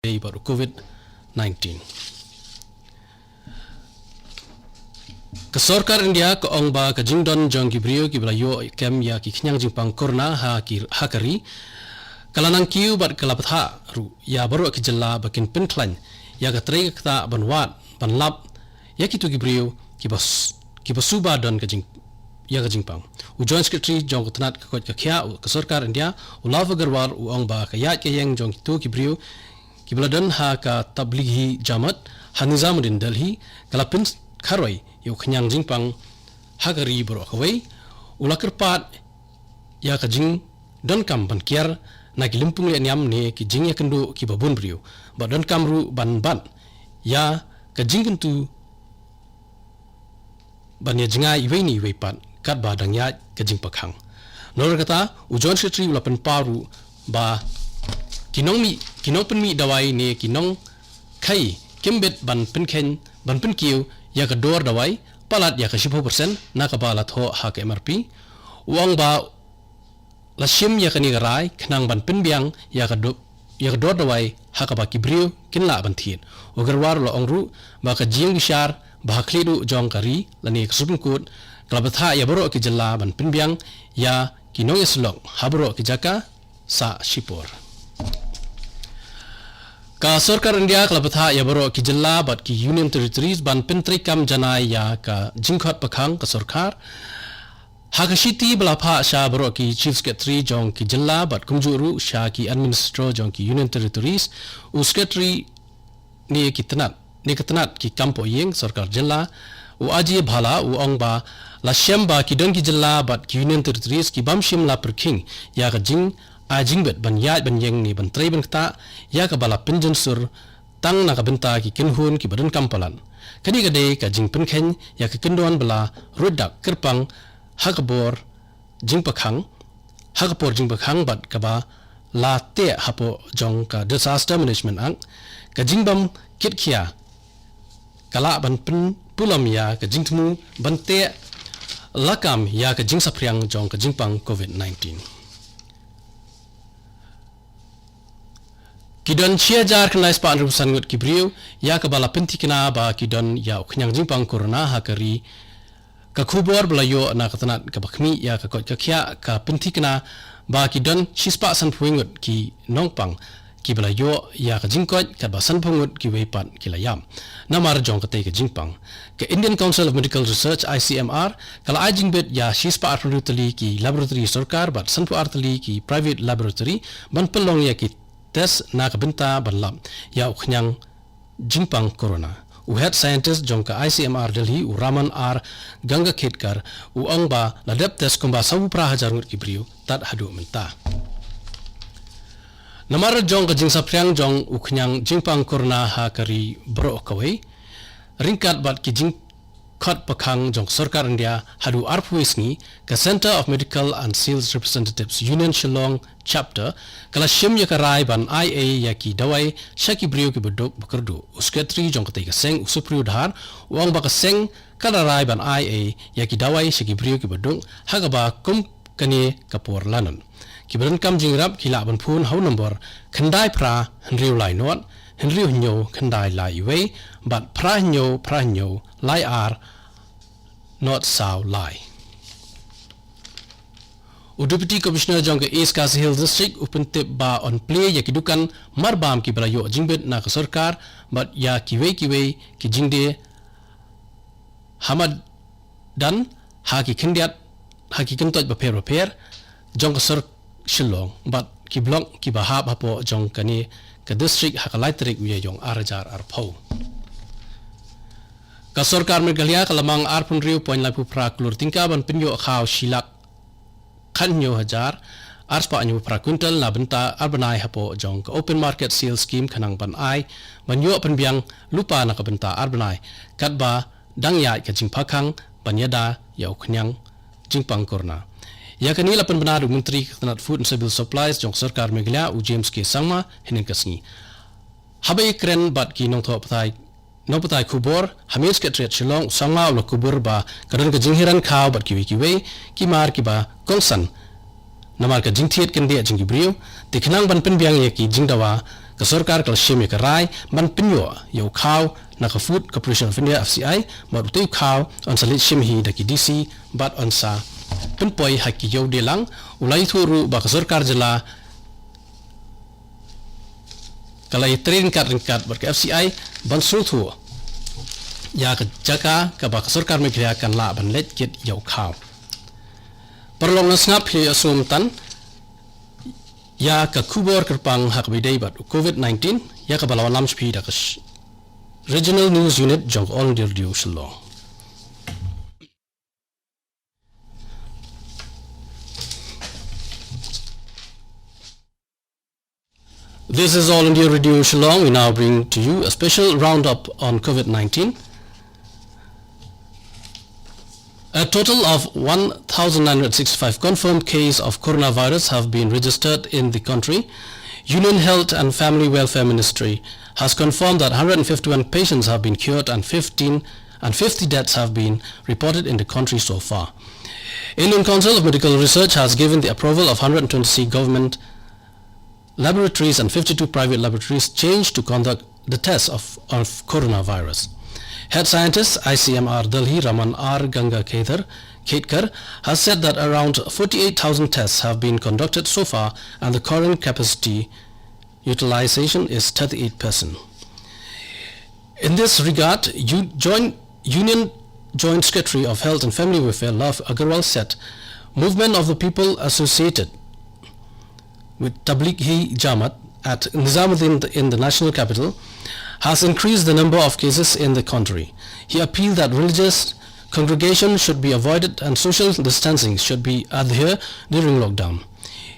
baru COVID-19. Kesorkar India ke ong ba ke jingdon jong gibrio ki belayo kem ya ki knyang jingpang korna hakari kalanang kiu bat kelapatha ru ya baru ki jella bakin penklan ya ka trei ka banwat banlap ya ki tu gibrio ki basuba don ke jing ya ke jingpang u joint secretary jong tnat ka khya kesorkar India ulava garwar u ong ba ka ya ke yang jong tu gibrio Kibladan ha ka tablighi jamat ha Nizamuddin Delhi kalapin kharoi yu khanyang jingpang ha gari bro khawai ulakerpat ya ka jing don kam ban kiar na gilimpung le nyam ne ki jing ya kendu ki babun brio ba don kam ru ban ya ka jing kentu ban ya jinga iwei ni wei pat kat ba dang ya ka jing pakhang nor kata ujon secretary ulapen paru ba kinong pen mi dawai ne kinong khai kimbet ban pen kiu ya ka dor dawai palat ya ka 10% na ka balat ho ha ka MRP uang ba lashim ya ka ni garai khnang ban pen biang ya ka dor dawai ha ka ba kibrio kinla ban thin ugarwar lo ongru ba ka jing bishar ba khlidu jong kari lani ka supun kut klabatha ya boro ki jalla ban pen biang ya kinong islong habro ki jaka sa shipor ka Sarkar India kalapatha ya baro ki jilla bat ki Union Territories ban pentri kam janai ya ka jingkhat pakhang ka sarkar hakashiti blapha sha baro ki Chief Secretary jong ki jilla bat kumjuru sha ki Administrator jong ki Union Territories u Secretary ni kitnat ki kampo yeng sarkar jilla u aji bhala u ongba la shemba ki don ki jilla bat ki Union Territories ki bamshim la perking ya ka jing ajingbet ban yat ban yeng ni ban trei ban kta ya ka bala pinjun sur tang na ka benta ki kinhun ki badan kampalan kani ka de ka jing penkhen ya ka kindon bala rudak kirpang hakabor jing pakhang hakapor jing pakhang bat ka ba la te hapo jong ka disaster management ang ka jingbam kit khia kala ban pin pulam ya ka jingtmu ban te lakam ya ka jing sapriang jong ka jingpang COVID-19 Kidon ciajar kena ispan rupusan ngut kibriu ya kebala penti kena ba kidon ya uknyang jingpang corona hakari ka khubor belayo na katanat ka bakmi ya ka kot ka khya ka penti kena ba kidon shispa san puingut ki nongpang ki belayo ya ka jingkot ka ba san pungut ki weipat ki layam namar jong ka te ka jingpang ka Indian Council of Medical Research ICMR kala ajingbet ya shispa artuli ki laboratory sarkar bat san pu artuli ki private laboratory ban pelong ya ki tes na kabenta banlam ya uknyang jingpang corona u head scientist jongka ICMR Delhi u Raman R Ganga Khetkar u angba ladap tes komba sabu pra hajar ngut kibriu tat hadu menta namar jongka jingsa priang jong uknyang jingpang corona ha kari bro kawai ringkat bat ki jing khat pakhang jong sarkar India hadu arpuisni ka Center of Medical and Sales Representatives Union Shillong chapter kala shim ya karai ban IA ya ki dawai shaki brio ki bedok bekerdu usketri jong ketai ka seng usupriu dhar uang ba ka seng kala rai ban IA ya ki dawai shaki brio ki bedok hagaba kum kani kapor lanan ki beran kam jingrap kila ban phun hau number khandai pra henriu lai not henriu nyo khandai lai wei but pra nyo lai ar not sao lai Deputy Commissioner jong ke East Khasi Hills District upente ba on play ya kidukan marbam ki balayo jingbet na ka sarkar but ya kiwei ki jingde hamad dan ha ki khindiat ha ki kentot ba per jong ka sar shillong but ki blok ki bahab hapo jong kani ka district ha ka laitrik wi jong arajar arpau ka sarkar Meghalaya kalamang arpun riu point lapu pra klur tingka ban pinyo khaw shilak Kanyo hajar arspa anyu pra kuntal na benta arbanai hapo jong ka open market sales scheme kanang ban ai banyo penbiang lupa na ka benta arbanai katba dangya ka jingpakhang banyada ya uknyang jingpang korna ya kanila penbenar menteri ketenat food and civil supplies jong sarkar Meghalaya u James K Sangma hinin kasni habai kren bat ki nong tho patai kubor hamis ke tret Shillong Sangma ulo kubur ba kadon ka jinghiran khaw bat kiwi ki mar ki ba kongsan namar ka jingthiet ken dia jingibrio tikhnang ban pen biang ye ki jingdawa ka sarkar kal shemi ka rai ban pinyo yo khaw na ka Food Corporation of India FCI ba tu khaw on salit shim hi da ki DC bat on sa pinpoi hakki yo de lang ulai thuru ba ka sarkar jala kalai train kat bar ka FCI ban su thu ya ka jaka ka ba ka sarkar me kya kan la ban let kit yo khaw perlong na snap hi asum tan ya ka kubor kerpang hak bidai bat COVID-19 ya ka balawan lam spi da ka Regional News Unit jong all dir diu Shillong. This is All India Radio Shillong. We now bring to you a special roundup on COVID-19. A total of 1,965 confirmed cases of coronavirus have been registered in the country. Union Health and Family Welfare Ministry has confirmed that 151 patients have been cured and 50 deaths have been reported in the country so far. Indian Council of Medical Research has given the approval of 126 government laboratories and 52 private laboratories changed to conduct the tests of coronavirus. Head scientist ICMR Delhi Raman R. Ganga Khetkar has said that around 48,000 tests have been conducted so far and the current capacity utilization is 38%. In this regard, Union Joint Secretary of Health and Family Welfare Love Agarwal said movement of the people associated with Tablighi Jamaat at Nizamuddin in the national capital has increased the number of cases in the country. He appealed that religious congregation should be avoided and social distancing should be adhered during lockdown.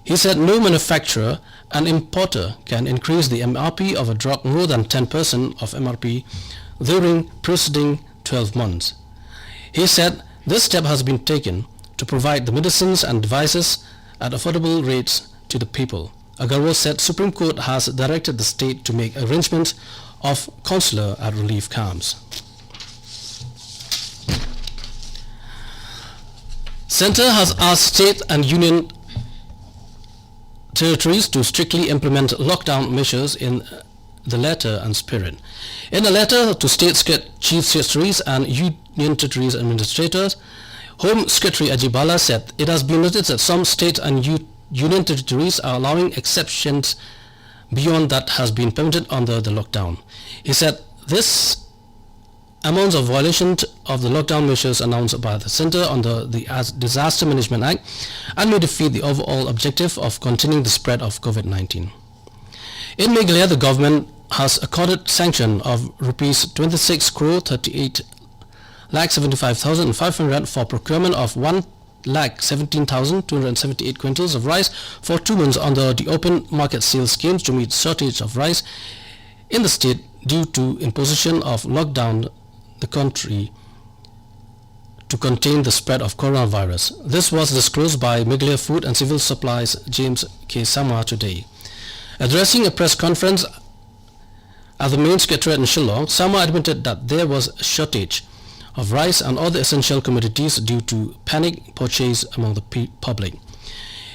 He said no manufacturer and importer can increase the MRP of a drug more than 10% of MRP during preceding 12 months. He said this step has been taken to provide the medicines and devices at affordable rates to the people. Agarwal said Supreme Court has directed the state to make arrangements of consular at relief camps. Centre has asked state and union territories to strictly implement lockdown measures in the letter and spirit. In a letter to state chief secretaries and union territories administrators, Home Secretary Ajay Bala said it has been noticed that some state and union territories are allowing exceptions beyond that has been permitted under the lockdown. He said this amounts of violation of the lockdown measures announced by the Centre under the Disaster Management Act and may defeat the overall objective of containing the spread of COVID-19. In Meghalaya, the government has accorded sanction of rupees 26 crore 38 lakh 75,500 for procurement of 1,17,278 quintals of rice for 2 months under the open market sales schemes to meet shortage of rice in the state due to imposition of lockdown the country to contain the spread of coronavirus. This was disclosed by Meghalaya Food and Civil Supplies James K. Sama today. Addressing a press conference at the main secretariat in Shillong, Sama admitted that there was a shortage of rice and other essential commodities due to panic purchase among the public.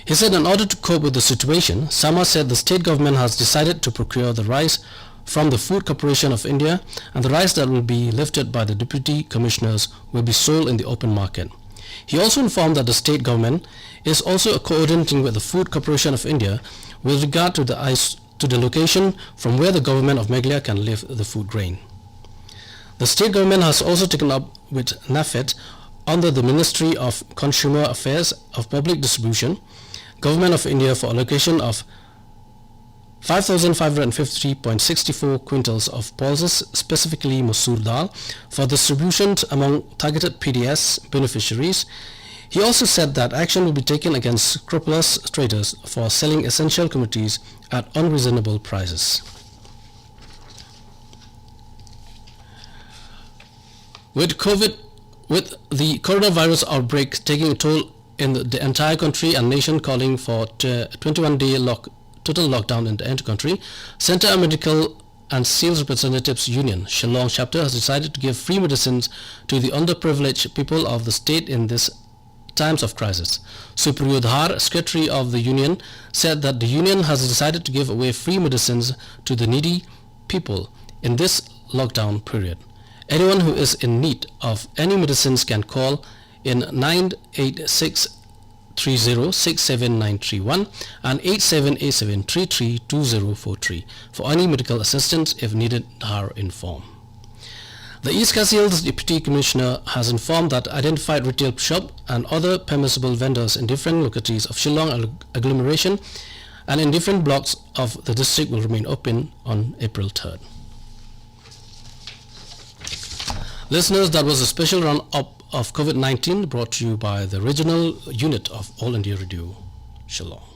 He said in order to cope with the situation, Sama said the state government has decided to procure the rice from the Food Corporation of India and the rice that will be lifted by the deputy commissioners will be sold in the open market. He also informed that the state government is also coordinating with the Food Corporation of India with regard to the location from where the government of Meghalaya can lift the food grain. The state government has also taken up with NAFED under the Ministry of Consumer Affairs of Public Distribution, Government of India for allocation of 5,553.64 quintals of pulses, specifically Masoor Dal, for distribution among targeted PDS beneficiaries. He also said that action will be taken against scrupulous traders for selling essential commodities at unreasonable prices. With the coronavirus outbreak taking a toll in the entire country and nation calling for 21-day total lockdown in the entire country, Centre Medical and Sales Representatives Union, Shillong chapter, has decided to give free medicines to the underprivileged people of the state in this times of crisis. Supriyodhar, Secretary of the Union, said that the Union has decided to give away free medicines to the needy people in this lockdown period. Anyone who is in need of any medicines can call in 98630-67931 and 8787332043 for any medical assistance if needed, Dhar informed. The East Kassil's Deputy Commissioner has informed that identified retail shop and other permissible vendors in different localities of Shillong agglomeration and in different blocks of the district will remain open on April 3rd. Listeners, that was a special round-up of COVID-19 brought to you by the regional unit of All India Radio, Shillong.